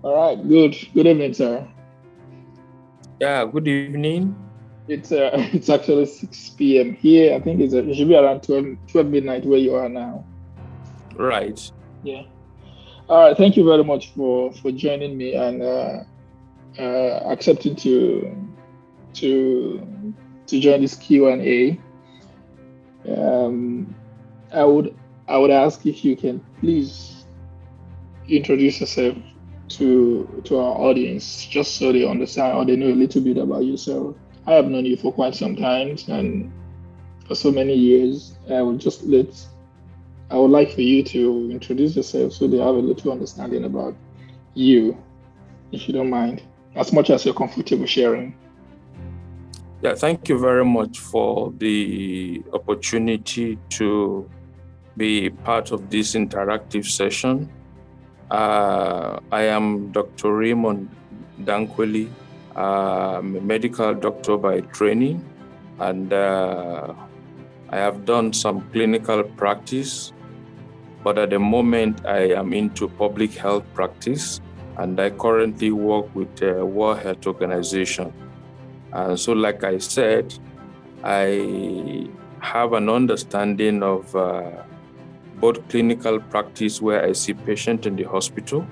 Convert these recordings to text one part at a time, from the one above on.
All right. Good. Good evening, sir. Yeah, good evening. It's it's actually 6 p.m. here. I think it should be around 12 midnight where you are now. Right. Yeah. All right. Thank you very much for joining me and accepting to to join this Q&A. Um, I would I would ask if you can please introduce yourself to our audience, just so they understand or they know a little bit about yourself. I have known you for quite some time, and for so many years. I would like for you to introduce yourself so they have a little understanding about you, if you don't mind, as much as you're comfortable sharing. Yeah, thank you very much for the opportunity to be part of this interactive session. I am Dr. Raymond Dankweli. I'm a medical doctor by training, and I have done some clinical practice, but at the moment I am into public health practice, and I currently work with the World Health Organization. So, like I said, I have an understanding of both clinical practice where I see patients in the hospital,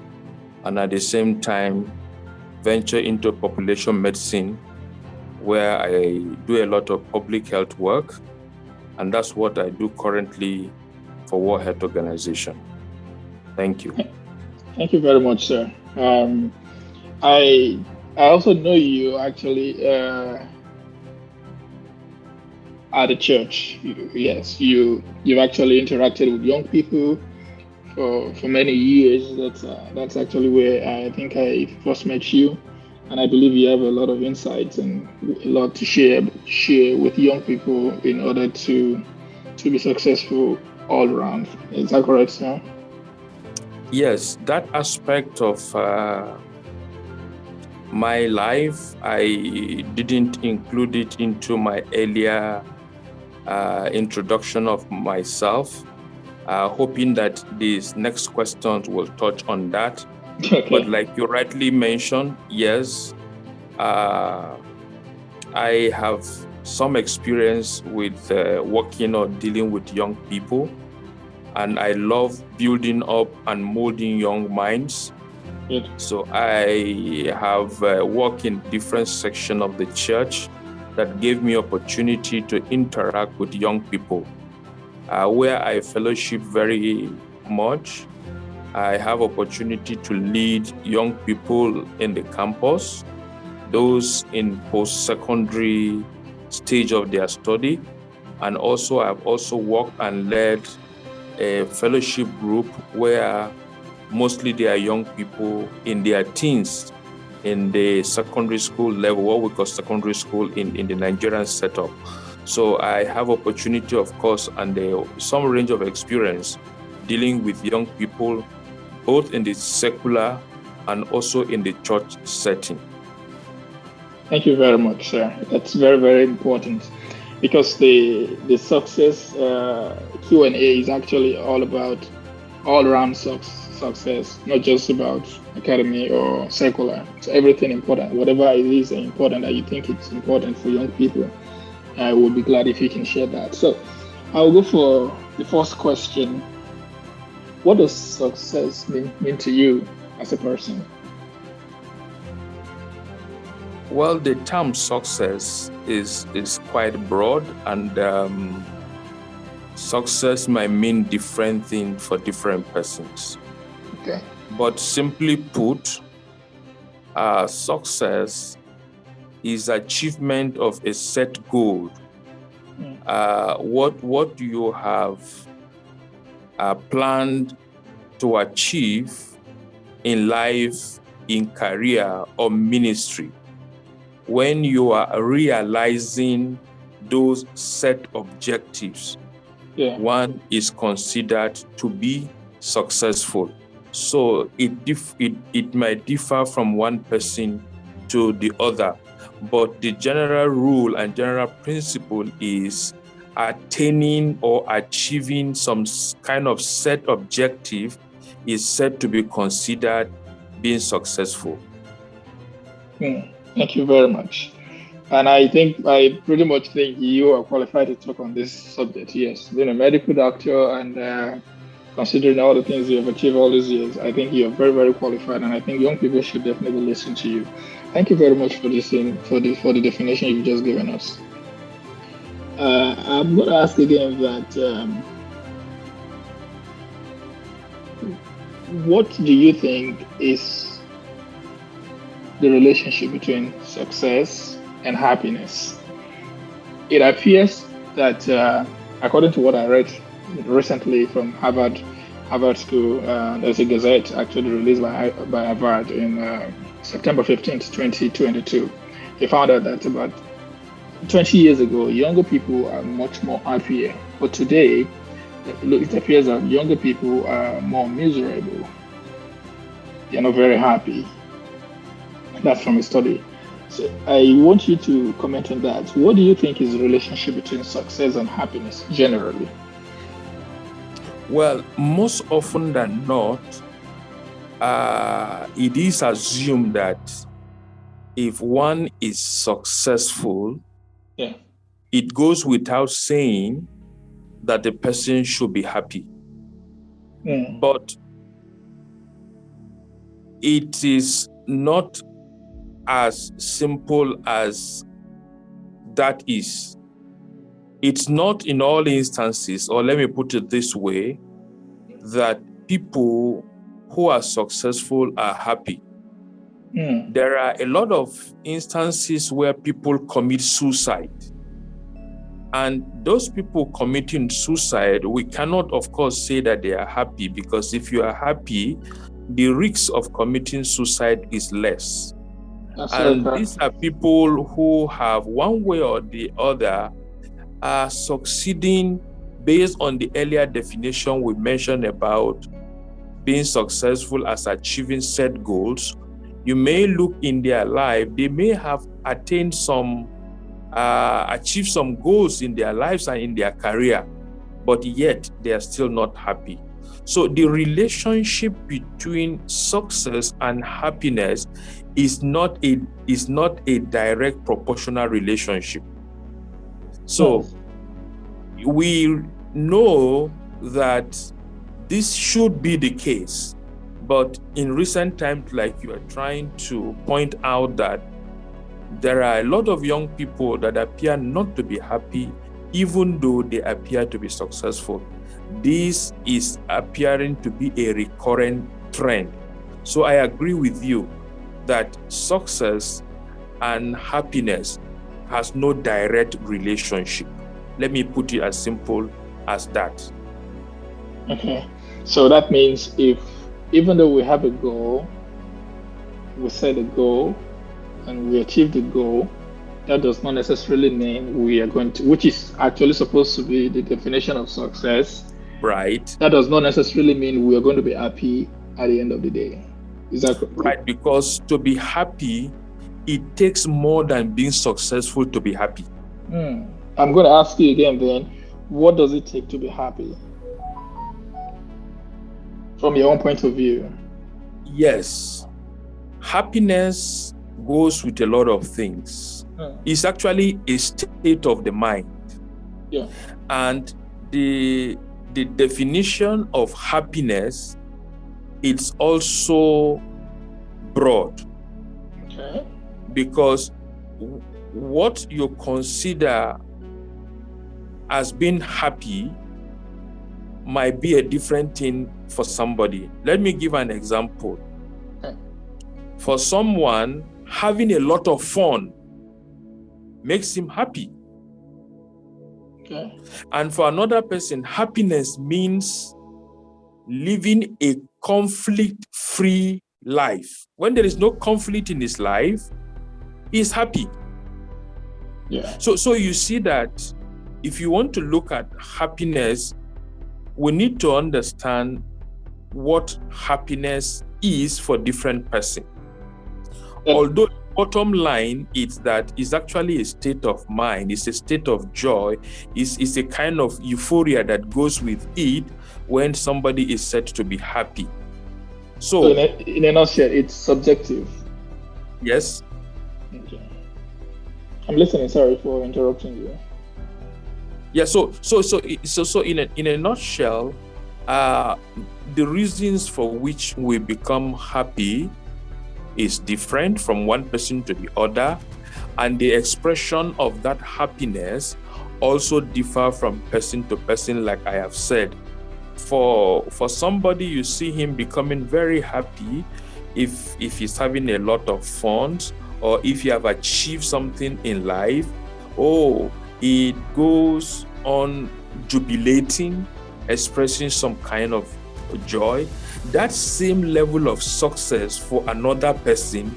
and at the same time venture into population medicine where I do a lot of public health work, and that's what I do currently for World Health Organization. Thank you. Thank you very much, sir. I I also know you actually at the church. Yes, you've actually interacted with young people for many years. That's actually where I think I first met you, and I believe you have a lot of insights and a lot to share with young people in order to be successful all around. Is that correct, sir? Yes, that aspect of my life, I didn't include it into my earlier introduction of myself, hoping that these next questions will touch on that. But Okay. like you rightly mentioned, yes, uh, I have some experience with working or dealing with young people, and I love building up and molding young minds. Good. So I have worked in different sections of the church that gave me opportunity to interact with young people, where I fellowship very much. I have opportunity to lead young people in the campus, those in post-secondary stage of their study, and also I've also worked and led a fellowship group where mostly they are young people in their teens in the secondary school level, what we call secondary school in the Nigerian setup. So I have opportunity, of course, and some range of experience dealing with young people, both in the secular and also in the church setting. Thank you very much, sir. That's very, very important because the success Q&A is actually all about all around success, not just about academy or secular. It's everything important, whatever it is important that you think it's important for young people. I will be glad if you can share that. So I'll go for the first question. What does success mean to you as a person? Well, the term success is quite broad, and success might mean different things for different persons. Okay. But simply put, success is achievement of a set goal. Mm. What you have planned to achieve in life, in career, or ministry. When you are realizing those set objectives, Yeah. one is considered to be successful. So it might differ from one person to the other, but the general rule and general principle is attaining or achieving some kind of set objective is said to be considered being successful. Thank you very much. And I pretty much think you are qualified to talk on this subject. Yes, being a medical doctor and considering all the things you have achieved all these years, I think you are very, very qualified, and I think young people should definitely listen to you. Thank you very much for this thing, for the definition you've just given us. I'm going to ask again that what do you think is the relationship between success and happiness? It appears that, according to what I read recently from Harvard School, there's a gazette actually released by Harvard in September 15th, 2022. They found out that about 20 years ago, younger people are much more happier, but today it appears that younger people are more miserable. They're not very happy. That's from a study. So I want you to comment on that. What do you think is the relationship between success and happiness generally? Well, most often than not, it is assumed that if one is successful, Yeah. it goes without saying that the person should be happy. But it is not as simple as that is. It's not in all instances, or let me put it this way, that people who are successful are happy. There are a lot of instances where people commit suicide. And those people committing suicide, we cannot, of course, say that they are happy, because if you are happy, the risk of committing suicide is less. And these are people who have, one way or the other, are succeeding based on the earlier definition we mentioned about being successful as achieving set goals. You may look in their life, they may have attained achieved some goals in their lives and in their career, but yet they are still not happy. So the relationship between success and happiness is not a direct proportional relationship. So we know that this should be the case, but in recent times, like you are trying to point out, that there are a lot of young people that appear not to be happy, even though they appear to be successful. This is appearing to be a recurrent trend. So I agree with you that success and happiness has no direct relationship. Let me put it as simple as that. Okay. So that means even though we have a goal, we set a goal, and we achieve the goal, that does not necessarily mean we are going to, which is actually supposed to be the definition of success. Right. That does not necessarily mean we are going to be happy at the end of the day. Is that correct? Right, because to be happy, it takes more than being successful to be happy. I'm going to ask you again then, what does it take to be happy? From your own point of view. Yes. Happiness goes with a lot of things. It's actually a state of the mind. Yeah. And the definition of happiness, it's also broad. Okay. Because what you consider as being happy might be a different thing for somebody. Let me give an example. Okay. For someone, having a lot of fun makes him happy. Okay. And for another person, happiness means living a conflict-free life. When there is no conflict in his life, he's happy. Yeah. So you see that if you want to look at happiness, we need to understand what happiness is for different persons. Although the bottom line is that it's actually a state of mind, it's a state of joy, it's a kind of euphoria that goes with it when somebody is said to be happy. So So, in a nutshell, it's subjective. yes. Okay. I'm listening. Sorry for interrupting you. Yeah, so in a nutshell, uh, the reasons for which we become happy is different from one person to the other, and the expression of that happiness also differ from person to person, like I have said. For somebody, you see him becoming very happy if he's having a lot of funds, or if you have achieved something in life. Oh, it goes on jubilating, expressing some kind of joy. That same level of success for another person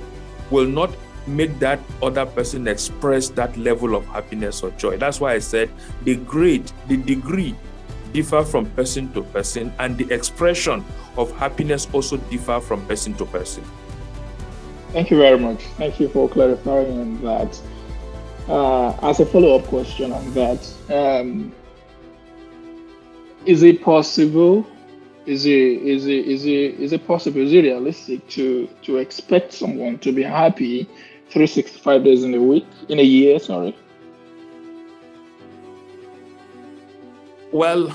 will not make that other person express that level of happiness or joy. That's why I said the degree differ from person to person, and the expression of happiness also differ from person to person. Thank you very much. Thank you for clarifying on that. As a follow-up question on that, is it possible? Is it possible? Is it realistic to expect someone to be happy 365 days in a week, in a year? Sorry. Well,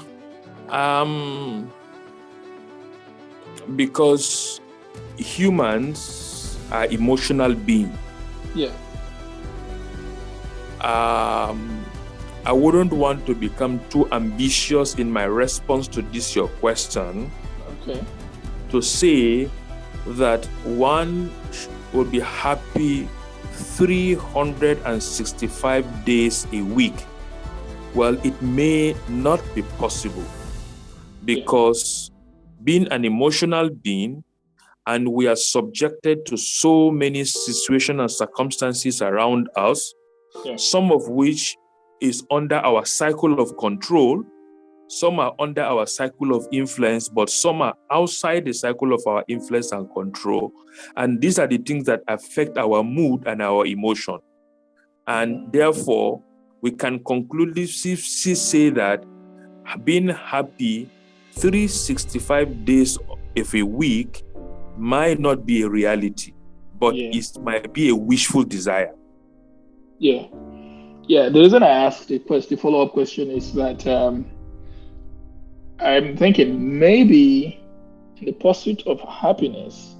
because humans are emotional beings. Yeah. I wouldn't want to become too ambitious in my response to this your question. Okay. To say that one will be happy 365 days a week. Well, it may not be possible, because being an emotional being, and we are subjected to so many situations and circumstances around us, some of which is under our cycle of control, some are under our cycle of influence, but some are outside the cycle of our influence and control. And these are the things that affect our mood and our emotion. And therefore, we can conclusively say that being happy 365 days of a week might not be a reality, but it might be a wishful desire. Yeah. Yeah. The reason I asked the follow-up question is that I'm thinking maybe in the pursuit of happiness,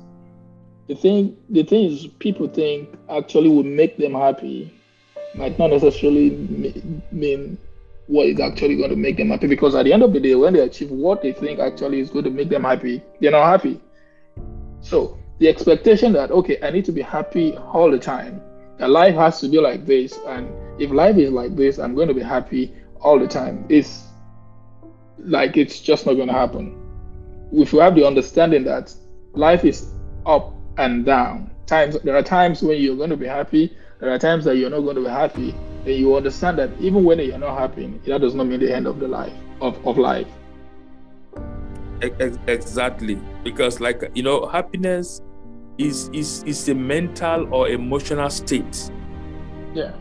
the thing is people think actually will make them happy might not necessarily mean what is actually going to make them happy, because at the end of the day, when they achieve what they think actually is going to make them happy, they're not happy. So the expectation that, okay, I need to be happy all the time, that life has to be like this, and if life is like this, I'm going to be happy all the time, is like it's just not going to happen. If you have the understanding that life is up and down, times there are times when you're going to be happy, there are times that you're not going to be happy, then you understand that even when you're not happy, that does not mean the end of the life of life. Exactly, because happiness is a mental or emotional state. Yeah.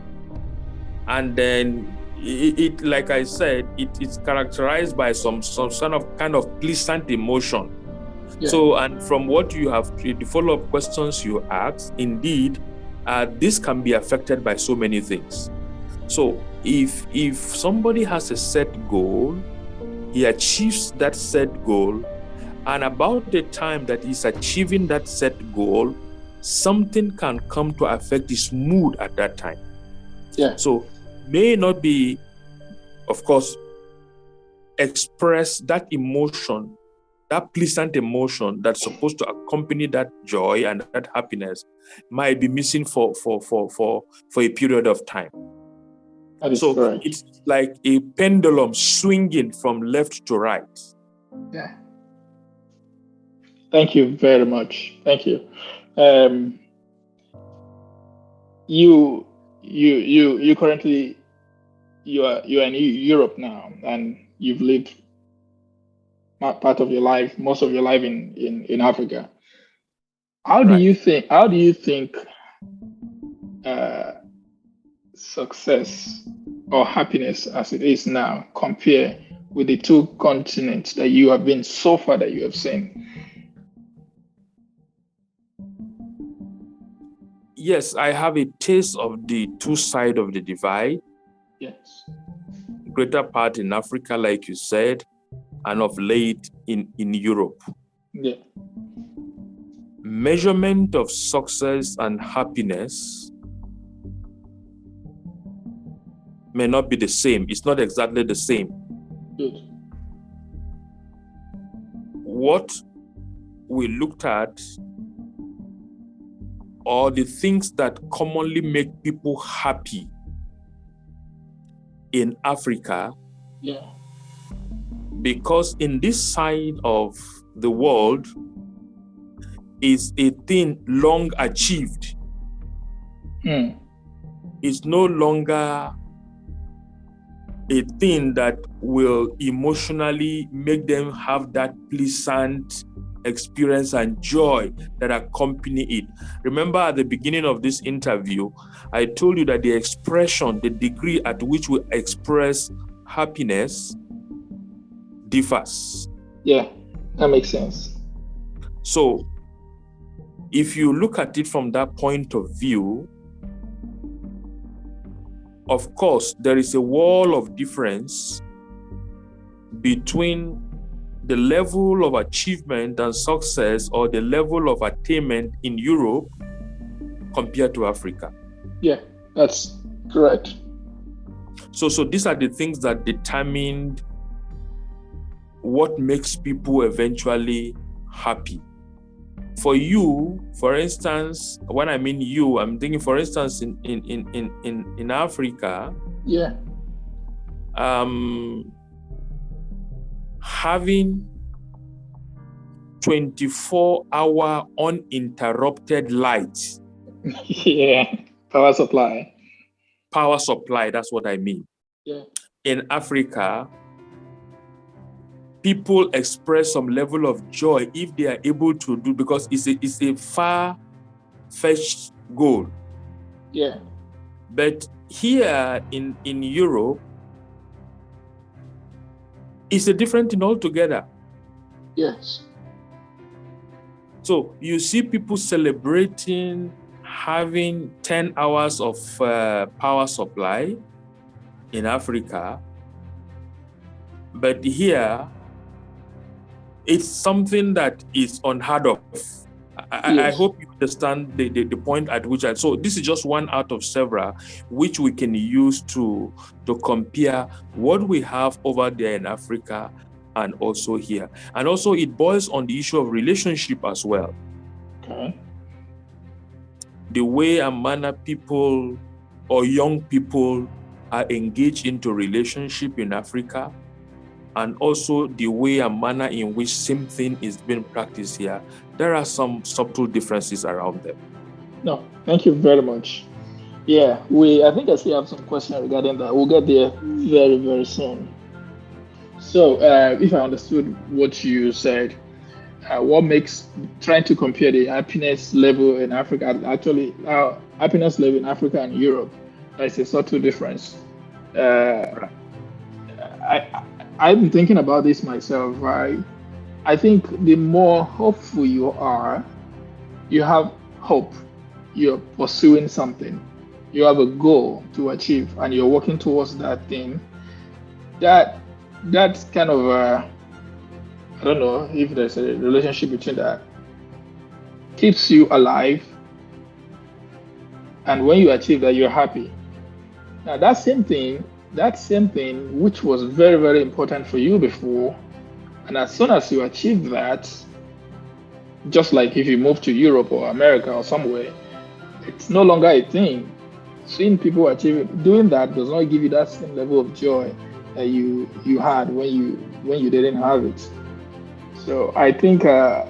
And then it like I said, it's characterized by some sort of kind of pleasant emotion. Yeah. So, and from what you have, the follow-up questions you asked, indeed, this can be affected by so many things. So if somebody has a set goal, he achieves that set goal, and about the time that he's achieving that set goal, something can come to affect his mood at that time. Yeah. So may not be, of course, express that emotion, that pleasant emotion that's supposed to accompany that joy and that happiness might be missing for a period of time. That is So correct. it's like a pendulum swinging from left to right. Yeah. Thank you very much. Thank you. Um, you currently you are in Europe now, and you've lived part of your life, most of your life in Africa. Right. How do you think uh, success or happiness as it is now compare with the two continents that you have been so far that you have seen? yes, I have a taste of the two sides of the divide. Yes. Greater part in Africa, like you said, and of late in Europe. Yeah. Measurement of success and happiness may not be the same. It's not exactly the same. Good. What we looked at are the things that commonly make people happy in Africa. Yeah. Because in this side of the world is a thing long achieved. It's no longer a thing that will emotionally make them have that pleasant experience and joy that accompany it. Remember at the beginning of this interview, I told you that the expression, the degree at which we express happiness differs. Yeah, that makes sense. So if you look at it from that point of view, of course, there is a wall of difference between the level of achievement and success or the level of attainment in Europe compared to Africa. Yeah, that's correct. So these are the things that determine what makes people eventually happy. For you, for instance, when I mean you, I'm thinking, for instance, in Africa, yeah, having 24-hour uninterrupted light. Yeah, power supply. Power supply, that's what I mean. Yeah. In Africa, people express some level of joy if they are able to do, because it's a far-fetched goal. Yeah. But here in Europe, it's a different thing altogether. Yes. So you see people celebrating having 10 hours of power supply in Africa, but here, it's something that is unheard of. I hope you understand the point at which so this is just one out of several which we can use to compare what we have over there in Africa and also here. And also it boils on the issue of relationship as well. Okay. The way and manner people or young people are engaged into relationship in Africa, and also the way and manner in which same thing is being practiced here, there are some subtle differences around them. No, thank you very much. Yeah, I think I still have some questions regarding that. We'll get there very, very soon. So, if I understood what you said, what makes trying to compare the happiness level in Africa, actually, happiness level in Africa and Europe, there's a subtle difference. I've been thinking about this myself, right? I think the more hopeful you are, you have hope, you're pursuing something, you have a goal to achieve, and you're working towards that thing. That's kind of I don't know if there's a relationship between that. Keeps you alive, and when you achieve that, you're happy. Now that same thing which was very, very important for you before, and as soon as you achieve that, just like if you move to Europe or America or somewhere, it's no longer a thing. Seeing people doing that does not give you that same level of joy that you had when you didn't have it. So I think I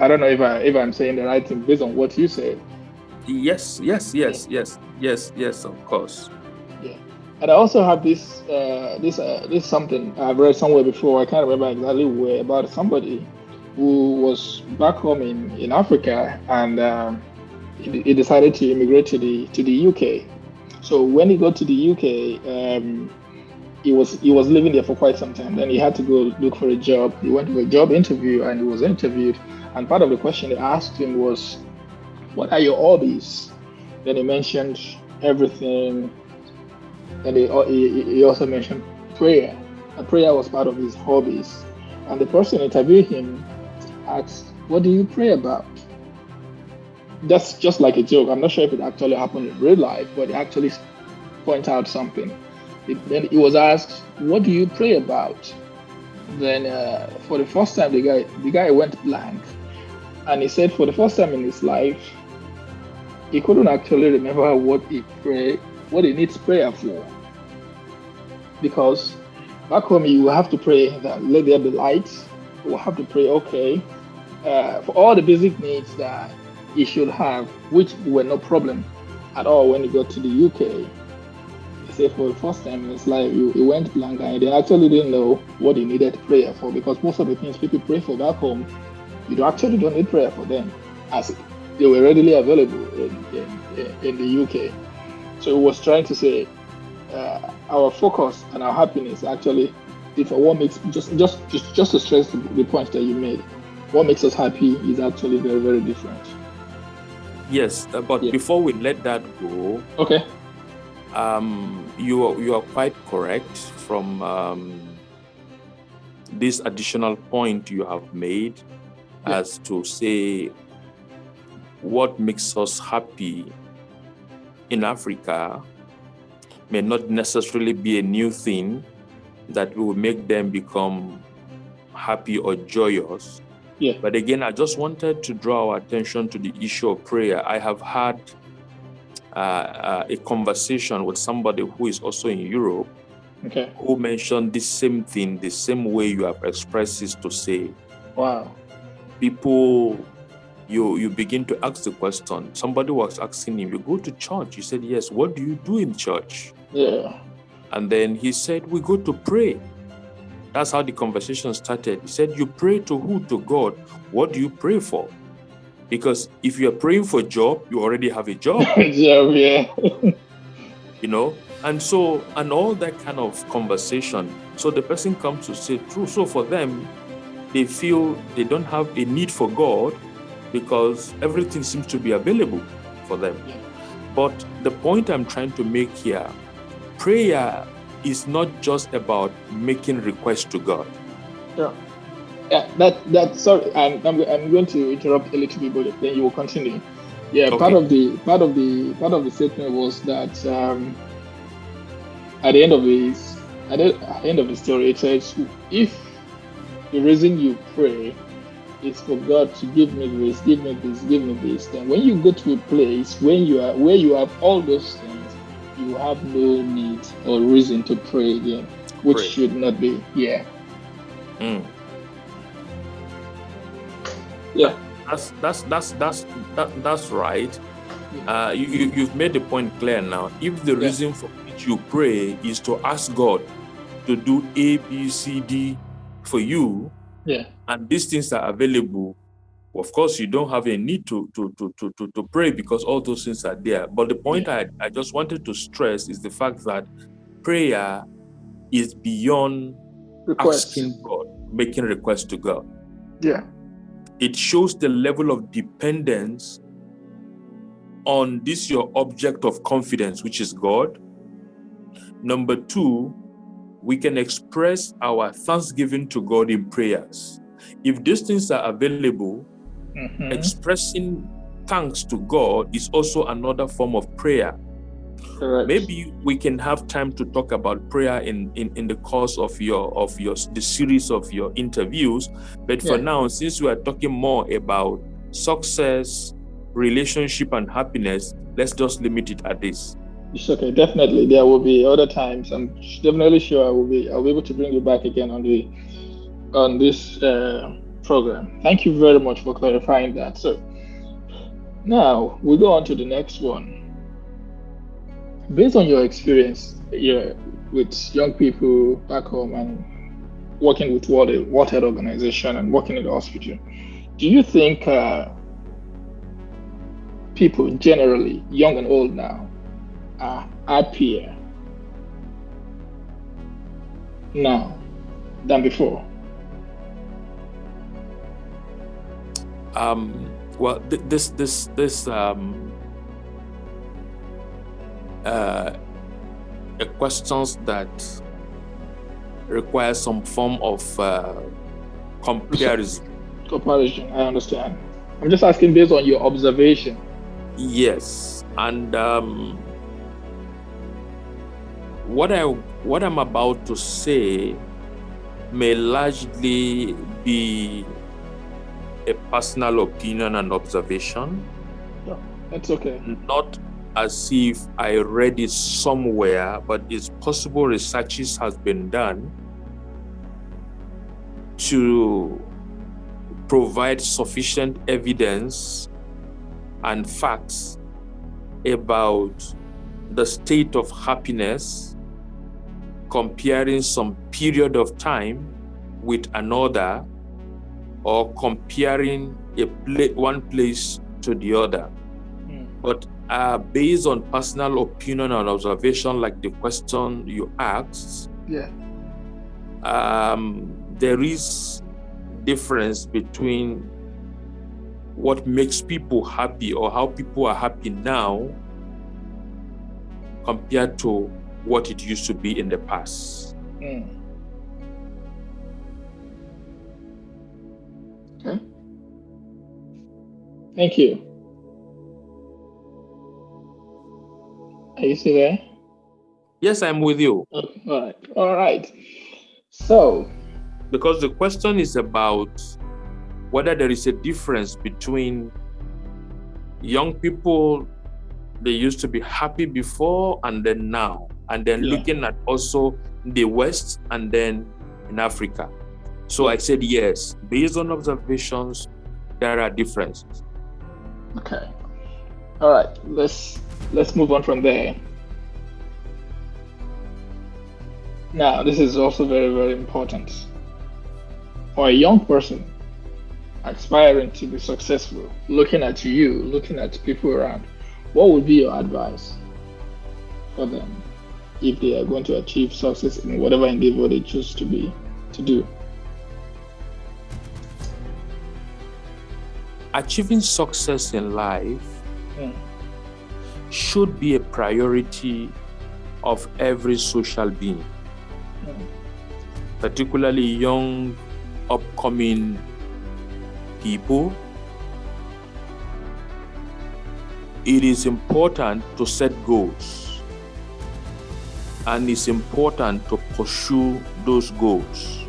don't know if I'm saying the right thing based on what you said. Yes, of course. Yeah, and I also have this something I've read somewhere before. I can't remember exactly where, about somebody who was back home in Africa, and he decided to immigrate to the UK. So when he got to the UK, he was living there for quite some time. Then he had to go look for a job. He went to a job interview and he was interviewed. And part of the question they asked him was, what are your hobbies? Then he mentioned everything. And he also mentioned prayer. And prayer was part of his hobbies. And the person interviewing him asked, what do you pray about? That's just like a joke. I'm not sure if it actually happened in real life, but he actually point out something. Then he was asked, what do you pray about? Then for the first time, the guy went blank. And he said for the first time in his life, he couldn't actually remember what he needs prayer for. Because back home, you have to pray that let there be light. You have to pray, okay, for all the basic needs that you should have, which were no problem at all when you got to the UK. He said for the first time in his life, he went blank and he actually didn't know what he needed prayer for because most of the things people pray for back home, actually don't need prayer for them as they were readily available in the UK. So he was trying to say our focus and our happiness actually differ. What makes just to stress the point that you made, what makes us happy is actually very, very different. Yes, but before we let that go, okay, you are quite correct from this additional point you have made as to say what makes us happy in Africa may not necessarily be a new thing that will make them become happy or joyous. Yeah. But again, I just wanted to draw our attention to the issue of prayer. I have had a conversation with somebody who is also in Europe, who mentioned the same thing, the same way you have expressed it to say. Wow. People, you begin to ask the question. Somebody was asking him, you go to church? He said, yes. What do you do in church? Yeah. And then he said, we go to pray. That's how the conversation started. He said, you pray to who? To God. What do you pray for? Because if you're praying for a job, you already have a job. Yeah. And all that kind of conversation. So the person comes to say, true. So for them, they feel they don't have a need for God because everything seems to be available for them. Yeah. But the point I'm trying to make here, prayer is not just about making requests to God. Yeah. Yeah, sorry, I'm going to interrupt a little bit, but then you will continue. Yeah, okay. part of the statement was that at the end of the story, it says, if the reason you pray is for God to give me this, give me this, give me this, then when you go to a place where you have all those things, you have no need or reason to pray again, which should not be. Yeah. Yeah, that's right. You've made the point clear now. If the reason for which you pray is to ask God to do A, B, C, D for you, and these things are available, of course you don't have a need to pray because all those things are there. But the point I just wanted to stress is the fact that prayer is beyond asking God, making requests to God. Yeah. It shows the level of dependence on this your object of confidence, which is God. Number two, we can express our thanksgiving to God in prayers. If these things are available, expressing thanks to God is also another form of prayer. Correct. Maybe we can have time to talk about prayer in the course of the series of your interviews. But for now, since we are talking more about success, relationship, and happiness, let's just limit it at this. It's okay. Definitely, there will be other times. I'm definitely sure I'll be able to bring you back again on this program. Thank you very much for clarifying that. So now we go on to the next one. Based on your experience with young people back home and working with World Health Organization and working in the hospital, do you think people generally, young and old now, are happier now than before? Well, this questions that require some form of comparison. Comparison, I understand. I'm just asking based on your observation. Yes, and what I'm about to say may largely be a personal opinion and observation. No, that's okay. Not as if I read it somewhere, but it's possible researches has been done to provide sufficient evidence and facts about the state of happiness comparing some period of time with another, or comparing one place to the other. But based on personal opinion and observation, like the question you asked, there is difference between what makes people happy or how people are happy now compared to what it used to be in the past. Okay. Thank you. Are you still there? Yes, I'm with you. Okay. All right. So, because the question is about whether there is a difference between young people, they used to be happy before and then now, and then looking at also the West and then in Africa. So I said yes, based on observations, there are differences. Okay. All right. Let's move on from there. Now, this is also very, very important. For a young person aspiring to be successful, looking at you, looking at people around, what would be your advice for them if they are going to achieve success in whatever endeavor they choose to do? Achieving success in life should be a priority of every social being, particularly young, upcoming people. It is important to set goals, and it's important to pursue those goals.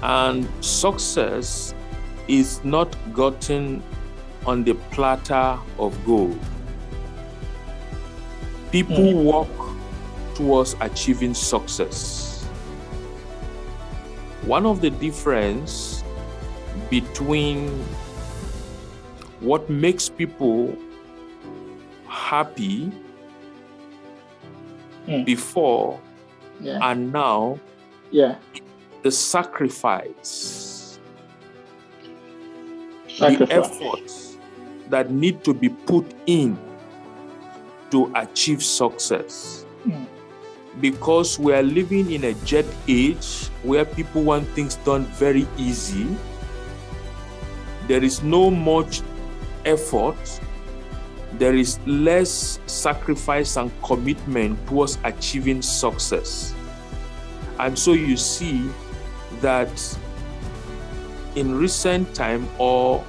And success is not gotten on the platter of gold. People work towards achieving success. One of the difference between what makes people happy before and now, the sacrifice, the efforts that need to be put in to achieve success. Because we are living in a jet age where people want things done very easy. There is no much effort. There is less sacrifice and commitment towards achieving success. And so you see that in recent time, or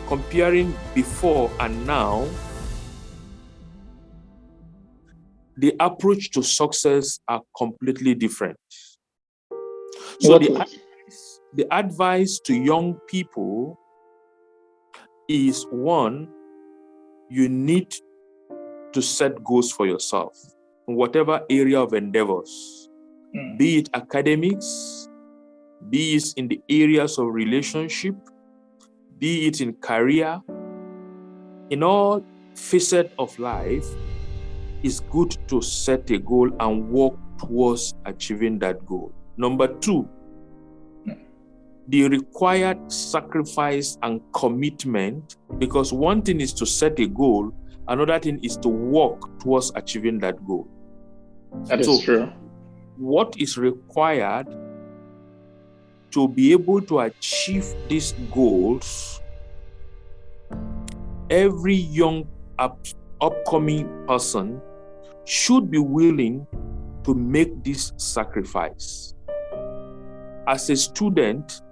comparing before and now, the approach to success are completely different. So the advice to young people is, one, you need to set goals for yourself in whatever area of endeavors, be it academics, be it in the areas of relationship, be it in career, in all facets of life. It's good to set a goal and work towards achieving that goal. Number two, the required sacrifice and commitment, because one thing is to set a goal, another thing is to work towards achieving that goal. That is true. What is required to be able to achieve these goals every young upcoming person should be willing to make this sacrifice. As a student,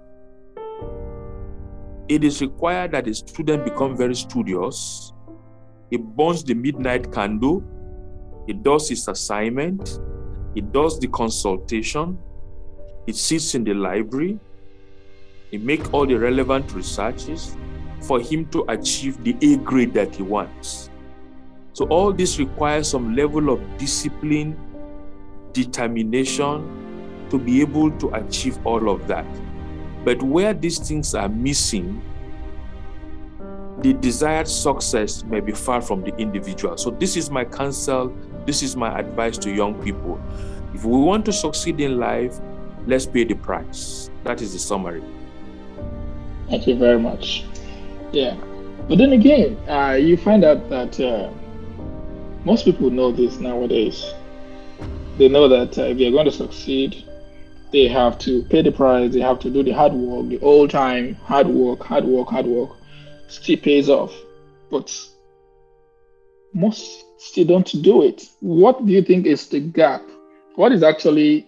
it is required that the student become very studious. He burns the midnight candle. He does his assignment. He does the consultation. He sits in the library. He makes all the relevant researches for him to achieve the A grade that he wants. So all this requires some level of discipline, determination to be able to achieve all of that. But where these things are missing, the desired success may be far from the individual. So this is my counsel, this is my advice to young people. If we want to succeed in life, let's pay the price. That is the summary. Thank you very much. Yeah. But then again, you find out that most people know this nowadays. They know that if they're going to succeed, they have to pay the price, they have to do the hard work, the old time hard work, still pays off. But most still don't do it. What do you think is the gap? What is actually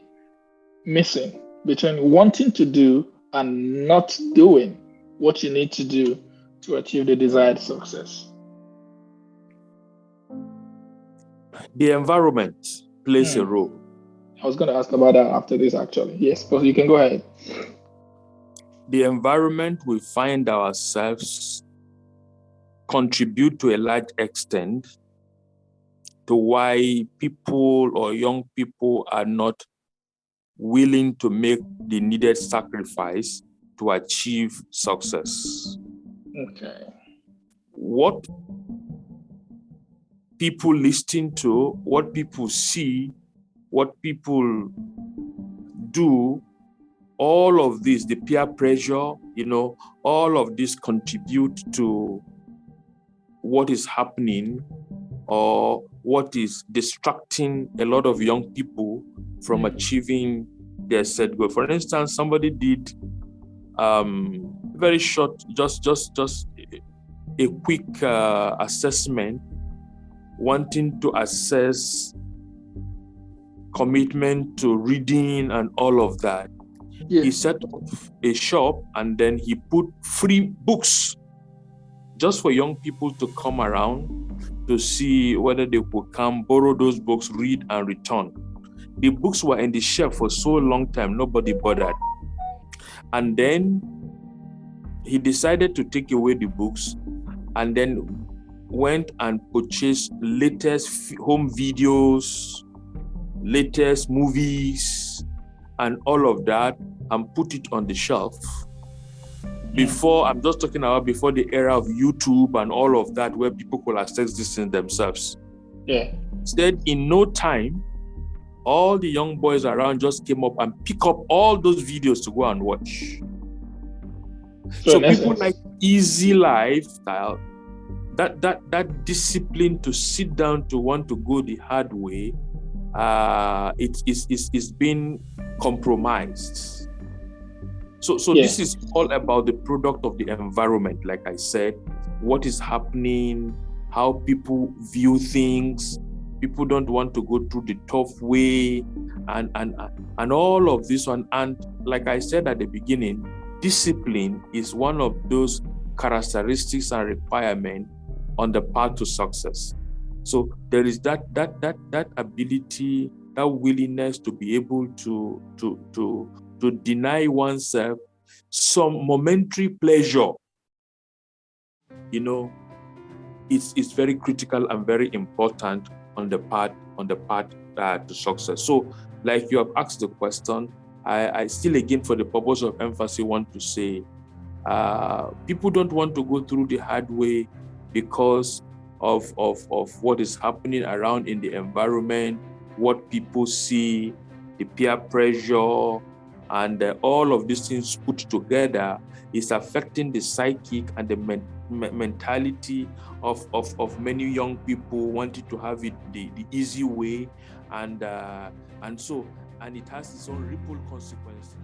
missing between wanting to do and not doing what you need to do to achieve the desired success? The environment plays a Hmm. role. I was going to ask about that after this, actually. Yes, but you can go ahead. The environment we find ourselves contribute to a large extent to why people or young people are not willing to make the needed sacrifice to achieve success. Okay. What people listen to, what people see, what people do, all of this, the peer pressure, all of this contribute to what is happening or what is distracting a lot of young people from achieving their set goal. For instance, somebody did very short, just a quick assessment, wanting to assess commitment to reading and all of that. Yeah. He set up a shop and then he put free books just for young people to come around to see whether they could come, borrow those books, read and return. The books were in the shelf for so long time, nobody bothered. And then he decided to take away the books and then went and purchased latest home videos, latest movies, and all of that, and put it on the shelf. Before, I'm just talking about before the era of YouTube and all of that, where people could access this in themselves. Yeah. Instead, in no time, all the young boys around just came up and pick up all those videos to go and watch. So people like easy lifestyle, that discipline to sit down to want to go the hard way, it's been compromised. So This is all about the product of the environment, like I said, what is happening, how people view things. People don't want to go through the tough way and all of this one. And like I said at the beginning, discipline is one of those characteristics and requirements on the path to success. So there is that ability, that willingness to be able to deny oneself some momentary pleasure. It's very critical and very important on the path to success. So, like you have asked the question, I still again, for the purpose of emphasis, want to say people don't want to go through the hard way because of what is happening around in the environment, what people see, the peer pressure, and all of these things put together is affecting the psychic and the mentality of many young people wanting to have it the easy way, and it has its own ripple consequences.